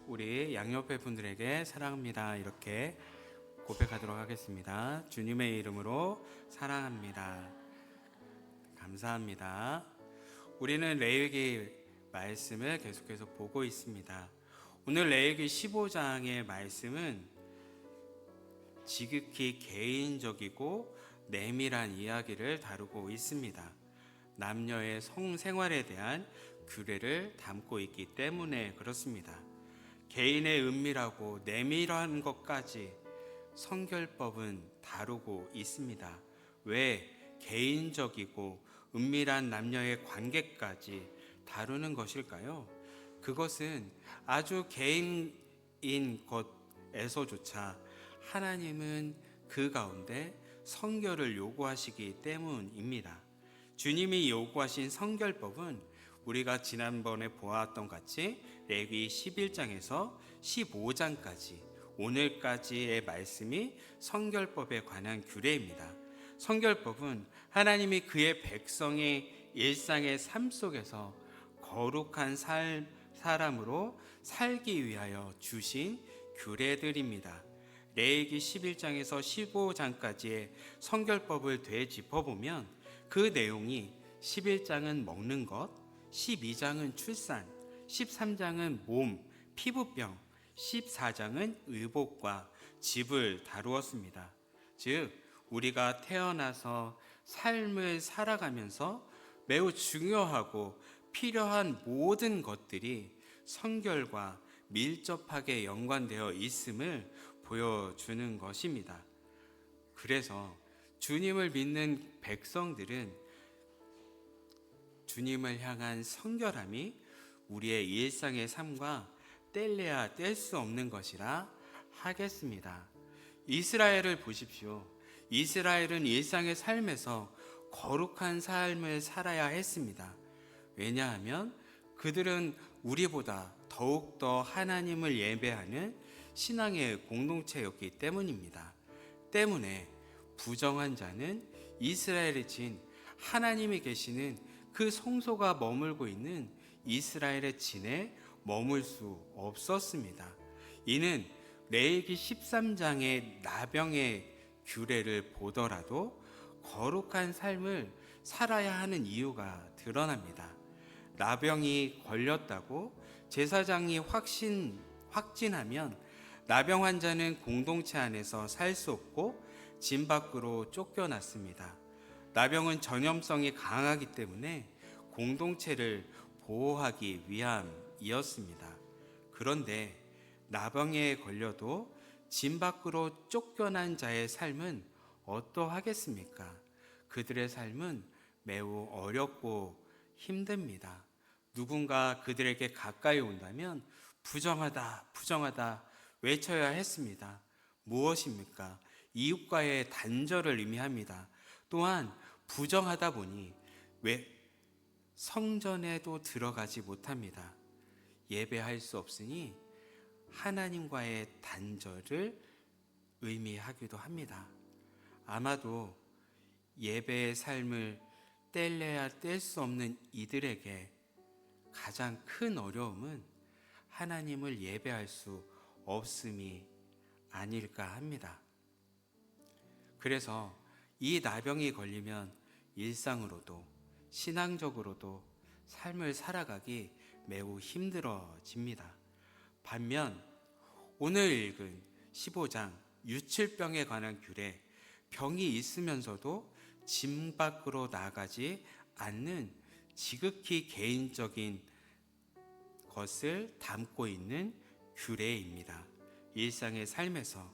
우리 양옆에 분들에게 사랑합니다 이렇게 고백하도록 하겠습니다. 주님의 이름으로 사랑합니다. 감사합니다. 우리는 레위기 말씀을 계속해서 보고 있습니다. 오늘 레위기 15장의 말씀은 지극히 개인적이고 내밀한 이야기를 다루고 있습니다. 남녀의 성생활에 대한 규례를 담고 있기 때문에 그렇습니다. 개인의 은밀하고 내밀한 것까지 성결법은 다루고 있습니다. 왜 개인적이고 은밀한 남녀의 관계까지 다루는 것일까요? 그것은 아주 개인인 것에서조차 하나님은 그 가운데 성결을 요구하시기 때문입니다. 주님이 요구하신 성결법은 우리가 지난번에 보았던 같이 레위기 11장에서 15장까지 오늘까지의 말씀이 성결법에 관한 규례입니다. 성결법은 하나님이 그의 백성의 일상의 삶 속에서 거룩한 사람으로 살기 위하여 주신 규례들입니다. 레위기 11장에서 15장까지의 성결법을 되짚어보면 그 내용이 11장은 먹는 것, 12장은 출산, 13장은 몸, 피부병, 14장은 의복과 집을 다루었습니다. 즉 우리가 태어나서 삶을 살아가면서 매우 중요하고 필요한 모든 것들이 성결과 밀접하게 연관되어 있음을 보여주는 것입니다. 그래서 주님을 믿는 백성들은 주님을 향한 성결함이 우리의 일상의 삶과 뗄래야 뗄 수 없는 것이라 하겠습니다. 이스라엘을 보십시오. 이스라엘은 일상의 삶에서 거룩한 삶을 살아야 했습니다. 왜냐하면 그들은 우리보다 더욱더 하나님을 예배하는 신앙의 공동체였기 때문입니다. 때문에 부정한 자는 이스라엘의 진, 하나님이 계시는 그 성소가 머물고 있는 이스라엘의 진에 머물 수 없었습니다. 이는 레위기 13장의 나병의 규례를 보더라도 거룩한 삶을 살아야 하는 이유가 드러납니다. 나병이 걸렸다고 제사장이 확진하면 나병 환자는 공동체 안에서 살 수 없고 진 밖으로 쫓겨났습니다. 나병은 전염성이 강하기 때문에 공동체를 보호하기 위함이었습니다. 그런데 나병에 걸려도 진 밖으로 쫓겨난 자의 삶은 어떠하겠습니까? 그들의 삶은 매우 어렵고 힘듭니다. 누군가 그들에게 가까이 온다면 부정하다, 부정하다 외쳐야 했습니다. 무엇입니까? 이웃과의 단절을 의미합니다. 또한 부정하다 보니 왜 성전에도 들어가지 못합니다. 예배할 수 없으니 하나님과의 단절을 의미하기도 합니다. 아마도 예배의 삶을 뗄래야 뗄 수 없는 이들에게 가장 큰 어려움은 하나님을 예배할 수 없음이 아닐까 합니다. 그래서 이 나병이 걸리면 일상으로도 신앙적으로도 삶을 살아가기 매우 힘들어집니다. 반면 오늘 읽은 15장 유칠병에 관한 규례, 병이 있으면서도 진 밖으로 나가지 않는 지극히 개인적인 것을 담고 있는 규례입니다. 일상의 삶에서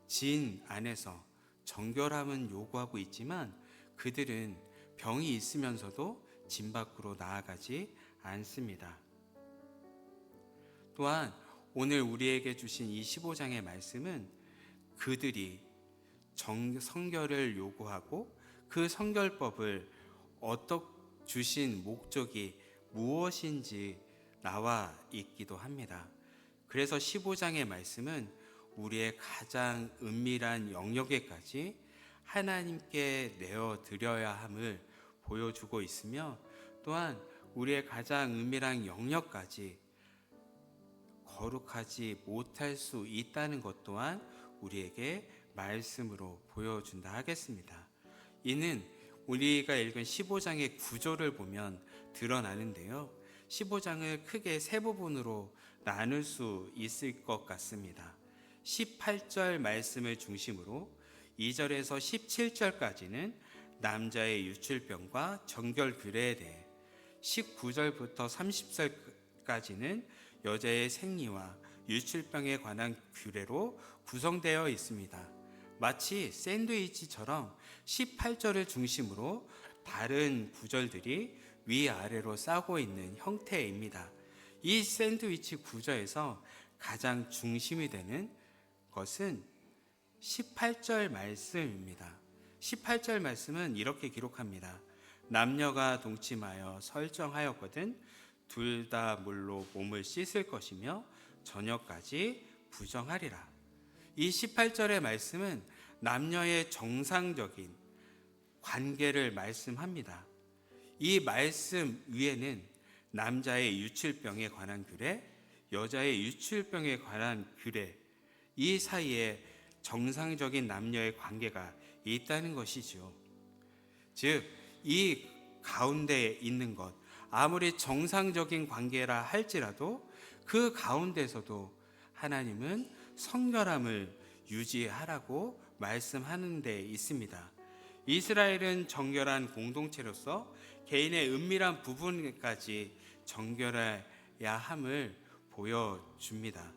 진 안에서 정결함은 요구하고 있지만 그들은 병이 있으면서도 진 밖으로 나아가지 않습니다. 또한 오늘 우리에게 주신 이 15장의 말씀은 그들이 성결을 요구하고 그 성결법을 주신 목적이 무엇인지 나와 있기도 합니다. 그래서 15장의 말씀은 우리의 가장 은밀한 영역에까지 하나님께 내어드려야 함을 보여주고 있으며 또한 우리의 가장 은밀한 영역까지 거룩하지 못할 수 있다는 것 또한 우리에게 말씀으로 보여준다 하겠습니다. 이는 우리가 읽은 15장의 구조를 보면 드러나는데요. 15장을 크게 세 부분으로 나눌 수 있을 것 같습니다. 18절 말씀을 중심으로 2절에서 17절까지는 남자의 유출병과 정결 규례에 대해, 19절부터 30절까지는 여자의 생리와 유출병에 관한 규례로 구성되어 있습니다. 마치 샌드위치처럼 18절을 중심으로 다른 구절들이 위아래로 싸고 있는 형태입니다. 이 샌드위치 구조에서 가장 중심이 되는 것은 18절 말씀입니다. 18절 말씀은 이렇게 기록합니다. 남녀가 동침하여 설정하였거든 둘 다 물로 몸을 씻을 것이며 저녁까지 부정하리라. 이 18절의 말씀은 남녀의 정상적인 관계를 말씀합니다. 이 말씀 위에는 남자의 유출병에 관한 규례, 여자의 유출병에 관한 규례, 이 사이에 정상적인 남녀의 관계가 있다는 것이죠. 즉, 이 가운데에 있는 것, 아무리 정상적인 관계라 할지라도 그 가운데서도 하나님은 성결함을 유지하라고 말씀하는 데 있습니다. 이스라엘은 정결한 공동체로서 개인의 은밀한 부분까지 정결해야 함을 보여줍니다.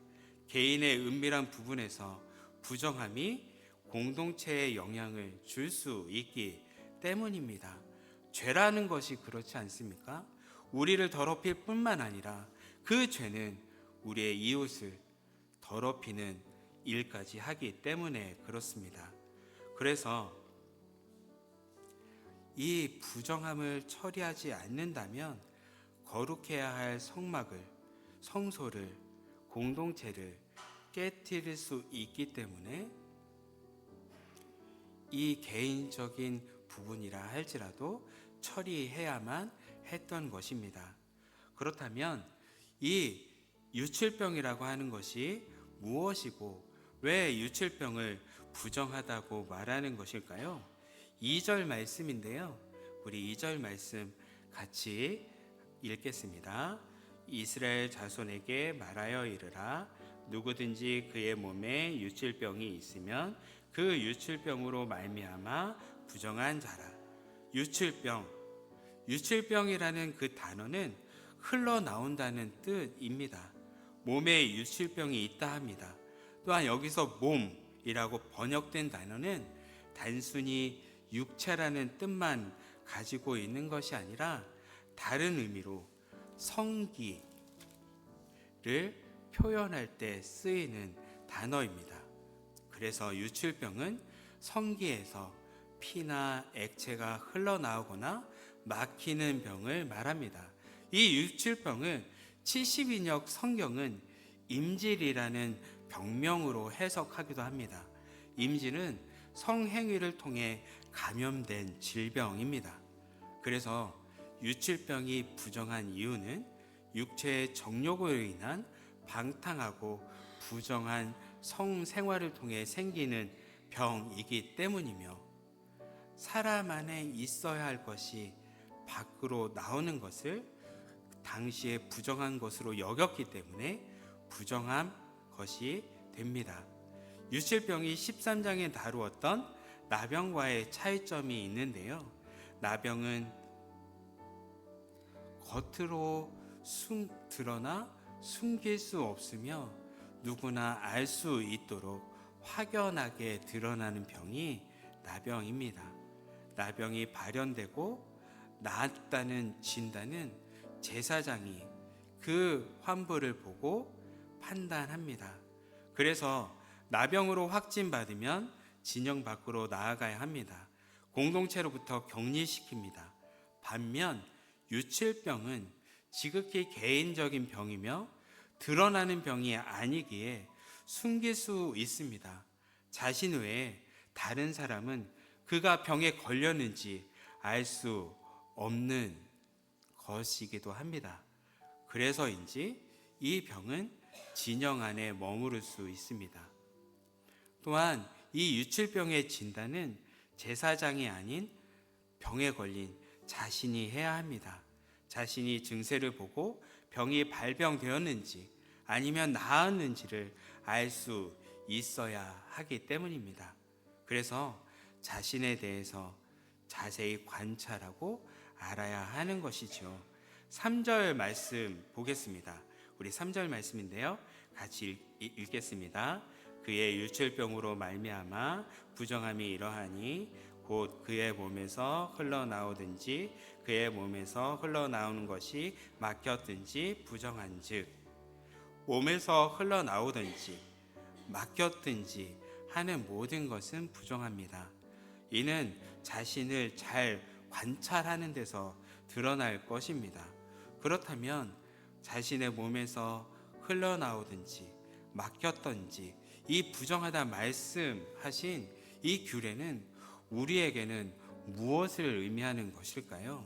개인의 은밀한 부분에서 부정함이 공동체에 영향을 줄 수 있기 때문입니다. 죄라는 것이 그렇지 않습니까? 우리를 더럽힐 뿐만 아니라 그 죄는 우리의 이웃을 더럽히는 일까지 하기 때문에 그렇습니다. 그래서 이 부정함을 처리하지 않는다면 거룩해야 할 성막을, 성소를, 공동체를 깨뜨릴 수 있기 때문에 이 개인적인 부분이라 할지라도 처리해야만 했던 것입니다. 그렇다면 이 유출병이라고 하는 것이 무엇이고 왜 유출병을 부정하다고 말하는 것일까요? 2절 말씀인데요. 우리 2절 말씀 같이 읽겠습니다. 이스라엘 자손에게 말하여 이르라. 누구든지 그의 몸에 유출병이 있으면 그 유출병으로 말미암아 부정한 자라. 유출병이라는 그 단어는 흘러나온다는 뜻입니다. 몸에 유출병이 있다 합니다. 또한 여기서 몸이라고 번역된 단어는 단순히 육체라는 뜻만 가지고 있는 것이 아니라 다른 의미로 성기를 표현할 때 쓰이는 단어입니다. 그래서 유출병은 성기에서 피나 액체가 흘러나오거나 막히는 병을 말합니다. 이 유출병을 72역 성경은 임질이라는 병명으로 해석하기도 합니다. 임질은 성행위를 통해 감염된 질병입니다. 그래서 유출병이 부정한 이유는 육체의 정욕으로 인한 방탕하고 부정한 성생활을 통해 생기는 병이기 때문이며, 사람 안에 있어야 할 것이 밖으로 나오는 것을 당시에 부정한 것으로 여겼기 때문에 부정한 것이 됩니다. 유출병이 13장에 다루었던 나병과의 차이점이 있는데요. 나병은 겉으로 드러나 숨길 수 없으며 누구나 알 수 있도록 확연하게 드러나는 병이 나병입니다. 나병이 발현되고 나았다는 진단은 제사장이 그 환부를 보고 판단합니다. 그래서 나병으로 확진받으면 진영 밖으로 나아가야 합니다. 공동체로부터 격리시킵니다. 반면 유출병은 지극히 개인적인 병이며 드러나는 병이 아니기에 숨길 수 있습니다. 자신 외에 다른 사람은 그가 병에 걸렸는지 알 수 없는 것이기도 합니다. 그래서인지 이 병은 진영 안에 머무를 수 있습니다. 또한 이 유출병의 진단은 제사장이 아닌 병에 걸린 자신이 해야 합니다. 자신이 증세를 보고 병이 발병되었는지 아니면 나았는지를 알 수 있어야 하기 때문입니다. 그래서 자신에 대해서 자세히 관찰하고 알아야 하는 것이죠. 3절 말씀 보겠습니다. 우리 3절 말씀인데요. 같이 읽겠습니다. 그의 유출병으로 말미암아 부정함이 이러하니 곧 그의 몸에서 흘러나오든지 그의 몸에서 흘러나오는 것이 막혔든지 부정한즉, 몸에서 흘러나오든지 막혔든지 하는 모든 것은 부정합니다. 이는 자신을 잘 관찰하는 데서 드러날 것입니다. 그렇다면 자신의 몸에서 흘러나오든지 막혔든지 이 부정하다 말씀하신 이 규례는 우리에게는 무엇을 의미하는 것일까요?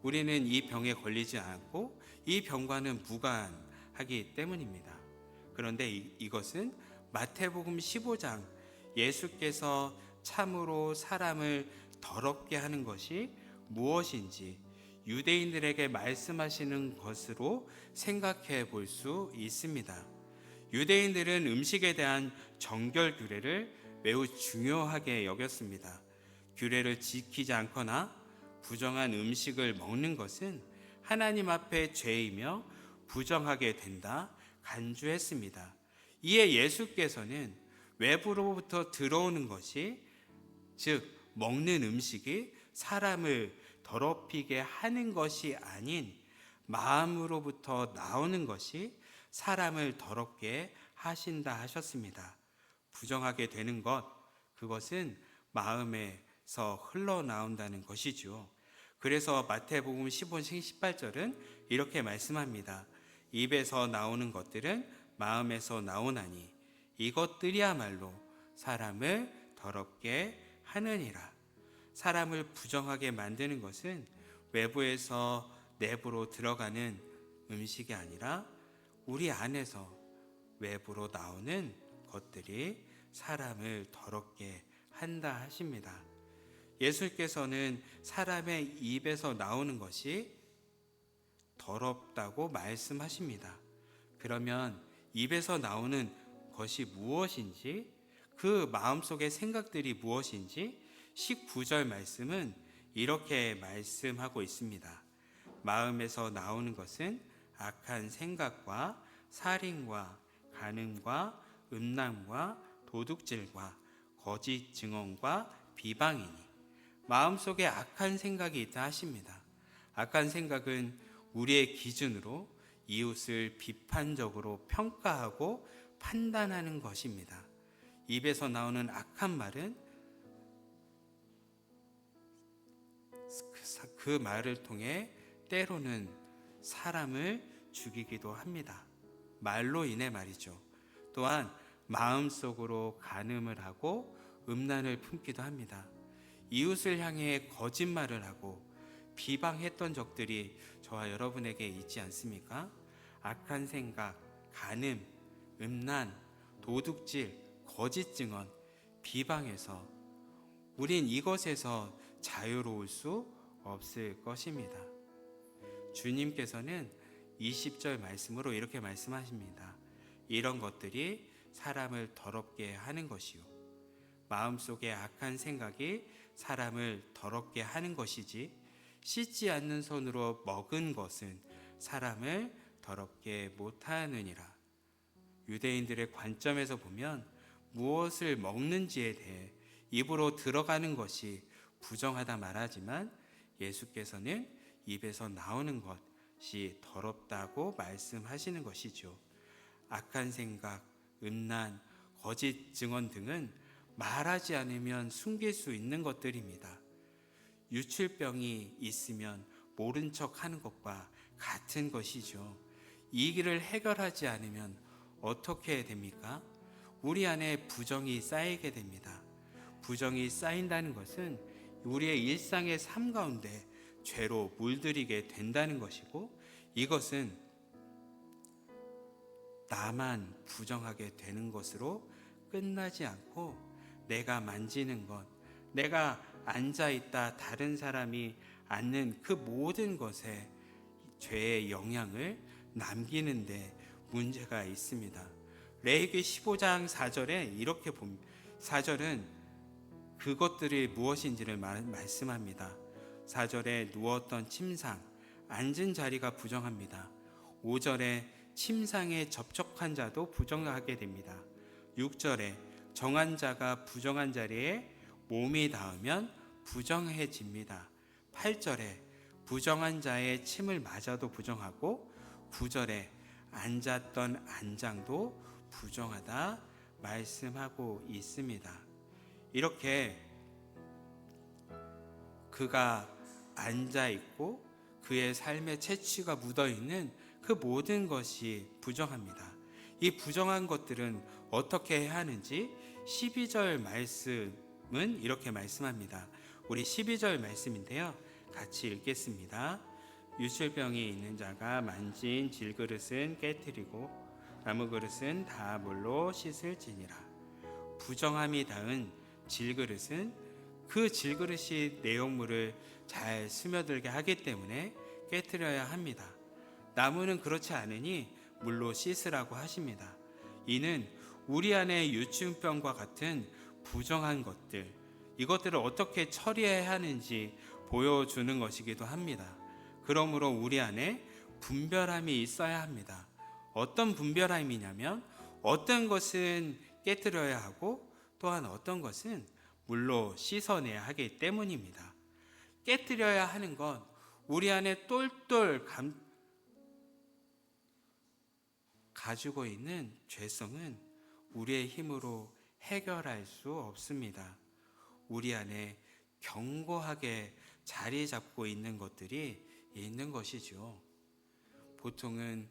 우리는 이 병에 걸리지 않고 이 병과는 무관하기 때문입니다. 그런데 이것은 마태복음 15장 예수께서 참으로 사람을 더럽게 하는 것이 무엇인지 유대인들에게 말씀하시는 것으로 생각해 볼 수 있습니다. 유대인들은 음식에 대한 정결 규례를 매우 중요하게 여겼습니다. 규례를 지키지 않거나 부정한 음식을 먹는 것은 하나님 앞에 죄이며 부정하게 된다 간주했습니다. 이에 예수께서는 외부로부터 들어오는 것이, 즉 먹는 음식이 사람을 더럽히게 하는 것이 아닌 마음으로부터 나오는 것이 사람을 더럽게 하신다 하셨습니다. 부정하게 되는 것, 그것은 마음에서 흘러나온다는 것이죠. 그래서 마태복음 15장 18절은 이렇게 말씀합니다. 입에서 나오는 것들은 마음에서 나오나니 이것들이야말로 사람을 더럽게 하느니라. 사람을 부정하게 만드는 것은 외부에서 내부로 들어가는 음식이 아니라 우리 안에서 외부로 나오는 것들이 사람을 더럽게 한다 하십니다. 예수께서는 사람의 입에서 나오는 것이 더럽다고 말씀하십니다. 그러면 입에서 나오는 것이 무엇인지, 그 마음속의 생각들이 무엇인지 19절 말씀은 이렇게 말씀하고 있습니다. 마음에서 나오는 것은 악한 생각과 살인과 간음과 음란과 도둑질과 거짓 증언과 비방이니, 마음속에 악한 생각이 있다 하십니다. 악한 생각은 우리의 기준으로 이웃을 비판적으로 평가하고 판단하는 것입니다. 입에서 나오는 악한 말은 그 말을 통해 때로는 사람을 죽이기도 합니다. 말로 인해 말이죠. 또한 마음속으로 간음을 하고 음란을 품기도 합니다. 이웃을 향해 거짓말을 하고 비방했던 적들이 저와 여러분에게 있지 않습니까? 악한 생각, 간음, 음란, 도둑질, 거짓 증언, 비방에서 우린 이것에서 자유로울 수 없을 것입니다. 주님께서는 20절 말씀으로 이렇게 말씀하십니다. 이런 것들이 사람을 더럽게 하는 것이요, 마음속에 악한 생각이 사람을 더럽게 하는 것이지 씻지 않는 손으로 먹은 것은 사람을 더럽게 못하느니라. 유대인들의 관점에서 보면 무엇을 먹는지에 대해 입으로 들어가는 것이 부정하다 말하지만 예수께서는 입에서 나오는 것이 더럽다고 말씀하시는 것이죠. 악한 생각, 음란, 거짓 증언 등은 말하지 않으면 숨길 수 있는 것들입니다. 유출병이 있으면 모른 척 하는 것과 같은 것이죠. 이 길을 해결하지 않으면 어떻게 됩니까? 우리 안에 부정이 쌓이게 됩니다. 부정이 쌓인다는 것은 우리의 일상의 삶 가운데 죄로 물들이게 된다는 것이고, 이것은 나만 부정하게 되는 것으로 끝나지 않고 내가 만지는 것, 내가 앉아있다 다른 사람이 앉는 그 모든 것에 죄의 영향을 남기는데 문제가 있습니다. 레위기 15장 4절에 이렇게 봅니다. 4절은 그것들이 무엇인지를 말씀합니다. 4절에 누웠던 침상, 앉은 자리가 부정합니다. 5절에 침상에 접촉한 자도 부정하게 됩니다. 6절에 정한 자가 부정한 자리에 몸이 닿으면 부정해집니다. 8절에 부정한 자의 침을 맞아도 부정하고 9절에 앉았던 안장도 부정하다 말씀하고 있습니다. 이렇게 그가 앉아있고 그의 삶의 채취가 묻어있는 그 모든 것이 부정합니다. 이 부정한 것들은 어떻게 해야 하는지 12절 말씀은 이렇게 말씀합니다. 우리 12절 말씀인데요, 같이 읽겠습니다. 유출병이 있는 자가 만진 질그릇은 깨뜨리고 나무 그릇은 다 물로 씻을지니라. 부정함이 닿은 질그릇은 그 질그릇이 내용물을 잘 스며들게 하기 때문에 깨뜨려야 합니다. 나무는 그렇지 않으니 물로 씻으라고 하십니다. 이는 우리 안에 유충병과 같은 부정한 것들, 이것들을 어떻게 처리해야 하는지 보여주는 것이기도 합니다. 그러므로 우리 안에 분별함이 있어야 합니다. 어떤 분별함이냐면 어떤 것은 깨뜨려야 하고 또한 어떤 것은 물로 씻어내야 하기 때문입니다. 깨뜨려야 하는 건 우리 안에 똘똘 가지고 있는 죄성은 우리의 힘으로 해결할 수 없습니다. 우리 안에 견고하게 자리 잡고 있는 것들이 있는 것이죠. 보통은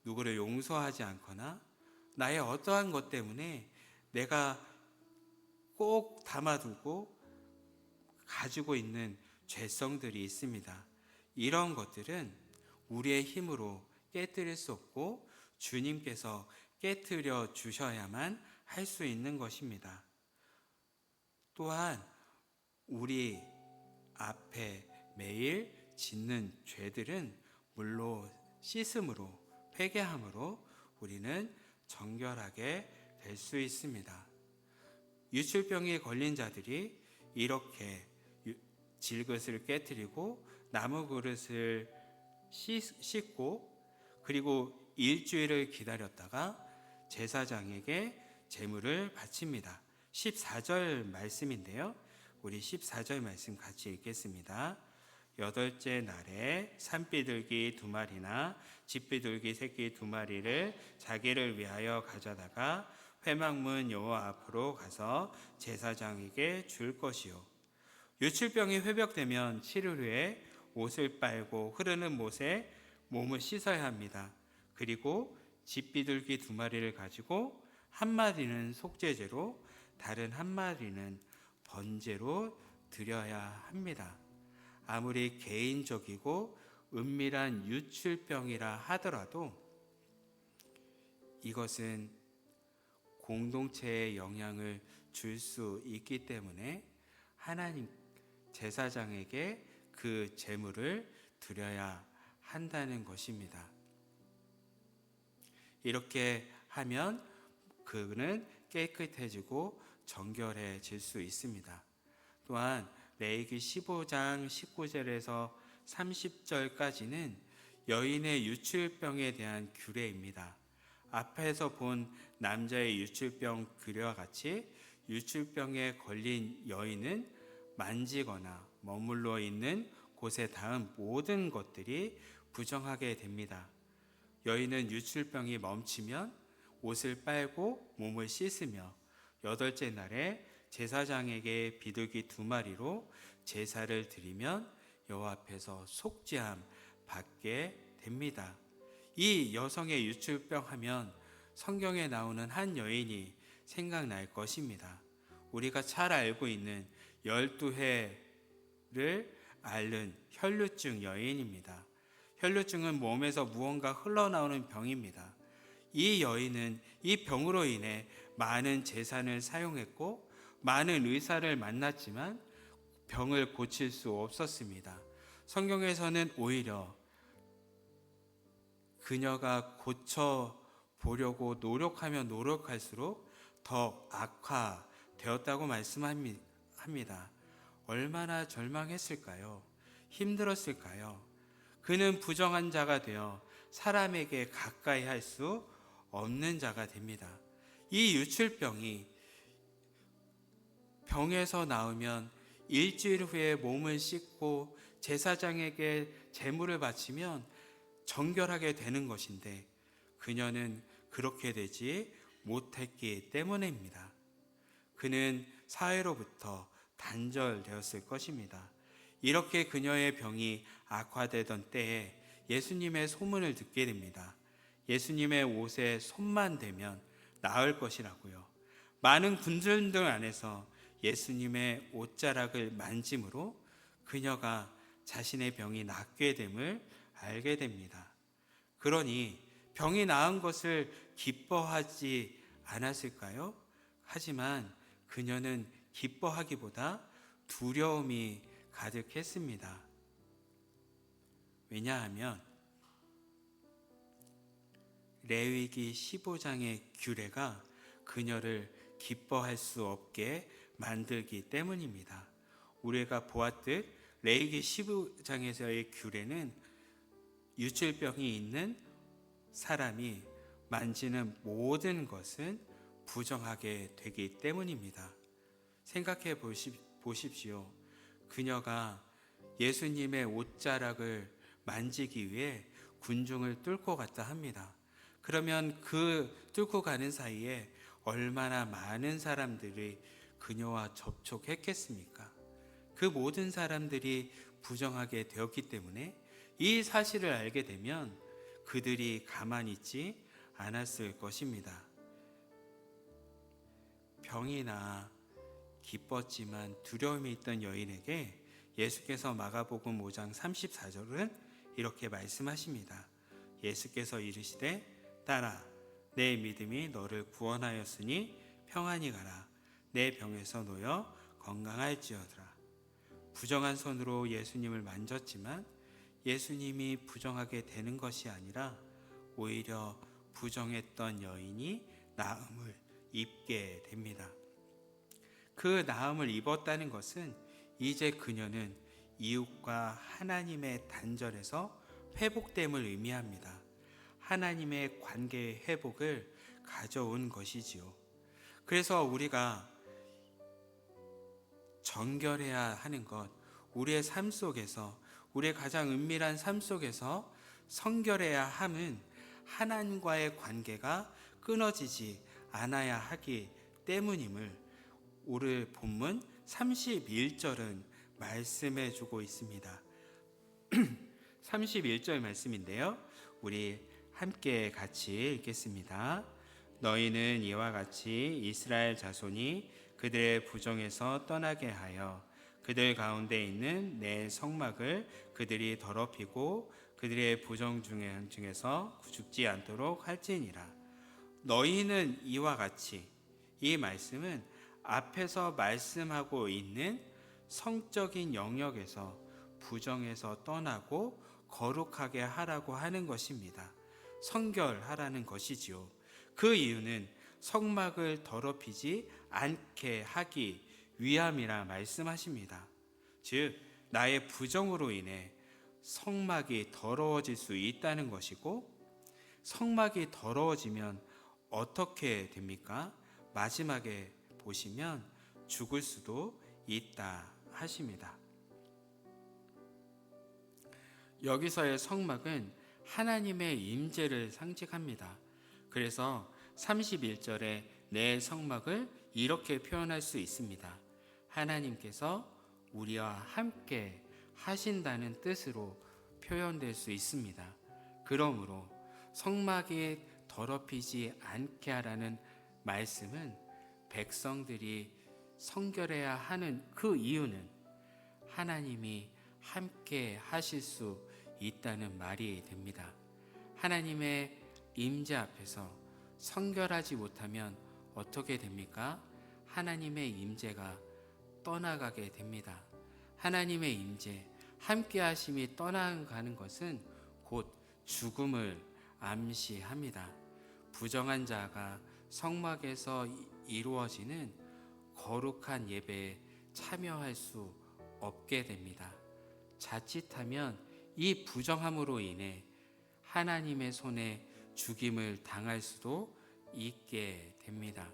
누구를 용서하지 않거나 나의 어떠한 것 때문에 내가 꼭 담아두고 가지고 있는 죄성들이 있습니다. 이런 것들은 우리의 힘으로 깨뜨릴 수 없고 주님께서 깨뜨려 주셔야만 할 수 있는 것입니다. 또한 우리 앞에 매일 짓는 죄들은 물로 씻음으로, 회개함으로 우리는 정결하게 될 수 있습니다. 유출병에 걸린 자들이 이렇게 질그릇을 깨뜨리고 나무 그릇을 씻고 그리고 일주일을 기다렸다가 제사장에게 제물을 바칩니다. 14절 말씀인데요, 우리 14절 말씀 같이 읽겠습니다. 8째 날에 산비둘기 2마리나 집비둘기 새끼 2마리를 자기를 위하여 가져다가 회막문 여호와 앞으로 가서 제사장에게 줄 것이요. 유출병이 회복되면 7일 후에 옷을 빨고 흐르는 못에 몸을 씻어야 합니다. 그리고 집비둘기 2마리를 가지고 한 마리는 속죄제로 다른 한 마리는 번제로 드려야 합니다. 아무리 개인적이고 은밀한 유출병이라 하더라도 이것은 공동체에 영향을 줄 수 있기 때문에 하나님 제사장에게 그 제물을 드려야 한다는 것입니다. 이렇게 하면 그는 깨끗해지고 정결해질 수 있습니다. 또한 레위기 15장 19절에서 30절까지는 여인의 유출병에 대한 규례입니다. 앞에서 본 남자의 유출병 규례와 같이 유출병에 걸린 여인은 만지거나 머물러 있는 곳에 닿은 모든 것들이 부정하게 됩니다. 여인은 유출병이 멈추면 옷을 빨고 몸을 씻으며 8째 날에 제사장에게 비둘기 2마리로 제사를 드리면 여호와 앞에서 속죄함 받게 됩니다. 이 여성의 유출병 하면 성경에 나오는 한 여인이 생각날 것입니다. 우리가 잘 알고 있는 12해를 앓는 혈루증 여인입니다. 혈루증은 몸에서 무언가 흘러나오는 병입니다. 이 여인은 이 병으로 인해 많은 재산을 사용했고 많은 의사를 만났지만 병을 고칠 수 없었습니다. 성경에서는 오히려 그녀가 고쳐 보려고 노력하면 노력할수록 더 악화되었다고 말씀합니다. 얼마나 절망했을까요? 힘들었을까요? 그는 부정한 자가 되어 사람에게 가까이 할 수 없는 자가 됩니다. 이 유출병이 병에서 나오면 일주일 후에 몸을 씻고 제사장에게 제물을 바치면 정결하게 되는 것인데 그녀는 그렇게 되지 못했기 때문입니다. 그는 사회로부터 단절되었을 것입니다. 이렇게 그녀의 병이 악화되던 때에 예수님의 소문을 듣게 됩니다. 예수님의 옷에 손만 대면 나을 것이라고요. 많은 군중들 안에서 예수님의 옷자락을 만짐으로 그녀가 자신의 병이 낫게 됨을 알게 됩니다. 그러니 병이 나은 것을 기뻐하지 않았을까요? 하지만 그녀는 기뻐하기보다 두려움이 가득했습니다. 왜냐하면 레위기 15장의 규례가 그녀를 기뻐할 수 없게 만들기 때문입니다. 우리가 보았듯 레위기 15장에서의 규례는 유출병이 있는 사람이 만지는 모든 것은 부정하게 되기 때문입니다. 생각해 보십시오. 그녀가 예수님의 옷자락을 만지기 위해 군중을 뚫고 갔다 합니다. 그러면 그 뚫고 가는 사이에 얼마나 많은 사람들이 그녀와 접촉했겠습니까? 그 모든 사람들이 부정하게 되었기 때문에 이 사실을 알게 되면 그들이 가만히 있지 않았을 것입니다. 병이 나 기뻤지만 두려움이 있던 여인에게 예수께서 마가복음 5장 34절은 이렇게 말씀하십니다. 예수께서 이르시되 딸아 내 믿음이 너를 구원하였으니 평안히 가라. 내 병에서 놓여 건강할지어다. 부정한 손으로 예수님을 만졌지만 예수님이 부정하게 되는 것이 아니라 오히려 부정했던 여인이 나음을 입게 됩니다. 그 나음을 입었다는 것은 이제 그녀는 이웃과 하나님의 단절에서 회복됨을 의미합니다. 하나님의 관계의 회복을 가져온 것이지요. 그래서 우리가 정결해야 하는 것, 우리의 삶 속에서, 우리의 가장 은밀한 삶 속에서 성결해야 함은 하나님과의 관계가 끊어지지 않아야 하기 때문임을 오늘 본문 31절은 말씀해 주고 있습니다. 31절 말씀인데요. 우리 함께 같이 읽겠습니다. 너희는 이와 같이 이스라엘 자손이 그들의 부정에서 떠나게 하여 그들 가운데 있는 내 성막을 그들이 더럽히고 그들의 부정 중에서 죽지 않도록 할지니라. 너희는 이와 같이, 이 말씀은 앞에서 말씀하고 있는 성적인 영역에서 부정에서 떠나고 거룩하게 하라고 하는 것입니다. 성결하라는 것이지요. 그 이유는 성막을 더럽히지 않게 하기 위함이라 말씀하십니다. 즉 나의 부정으로 인해 성막이 더러워질 수 있다는 것이고, 성막이 더러워지면 어떻게 됩니까? 마지막에 보시면 죽을 수도 있다 하십니다. 여기서의 성막은 하나님의 임재를 상징합니다. 그래서 31절에 내 성막을 이렇게 표현할 수 있습니다. 하나님께서 우리와 함께 하신다는 뜻으로 표현될 수 있습니다. 그러므로 성막이 더럽히지 않게 하라는 말씀은 백성들이 성결해야 하는 그 이유는 하나님이 함께 하실 수 있다는 말이 됩니다. 하나님의 임재 앞에서 성결하지 못하면 어떻게 됩니까? 하나님의 임재가 떠나가게 됩니다. 하나님의 임재, 함께 하심이 떠나가는 것은 곧 죽음을 암시합니다. 부정한 자가 성막에서 이루어지는 거룩한 예배에 참여할 수 없게 됩니다. 자칫하면 이 부정함으로 인해 하나님의 손에 죽임을 당할 수도 있게 됩니다.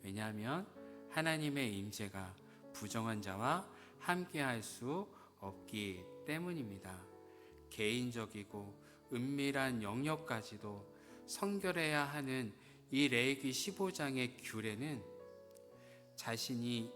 왜냐하면 하나님의 임재가 부정한 자와 함께할 수 없기 때문입니다. 개인적이고 은밀한 영역까지도 성결해야 하는 이 레위기 15장의 규례는 자신이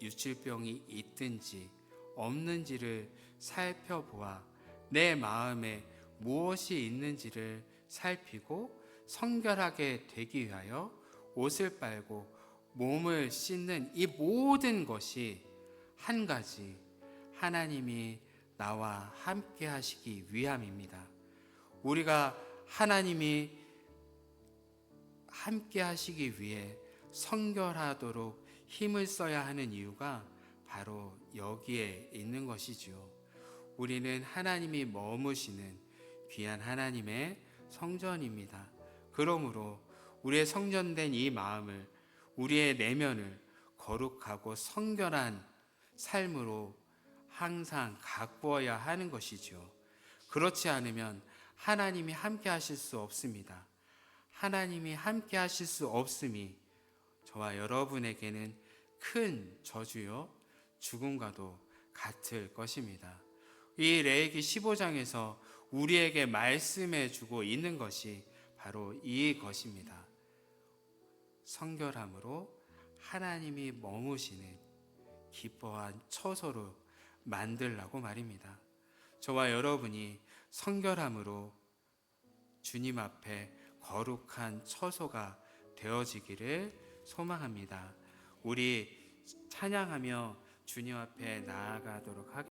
유칠병이 있든지 없는지를 살펴보아 내 마음에 무엇이 있는지를 살피고 성결하게 되기 위하여 옷을 빨고 몸을 씻는 이 모든 것이 한 가지, 하나님이 나와 함께 하시기 위함입니다. 우리가 하나님이 함께 하시기 위해 성결하도록 힘을 써야 하는 이유가 바로 여기에 있는 것이지요. 우리는 하나님이 머무시는 귀한 하나님의 성전입니다. 그러므로 우리의 성전된 이 마음을, 우리의 내면을 거룩하고 성결한 삶으로 항상 가꾸어야 하는 것이죠. 그렇지 않으면 하나님이 함께 하실 수 없습니다. 하나님이 함께 하실 수 없음이 저와 여러분에게는 큰 저주요 죽음과도 같을 것입니다. 이 레위기 15장에서 우리에게 말씀해 주고 있는 것이 바로 이것입니다. 성결함으로 하나님이 머무시는 기뻐한 처소로 만들라고 말입니다. 저와 여러분이 성결함으로 주님 앞에 거룩한 처소가 되어지기를 소망합니다. 우리 찬양하며 주님 앞에 나아가도록 하겠습니다.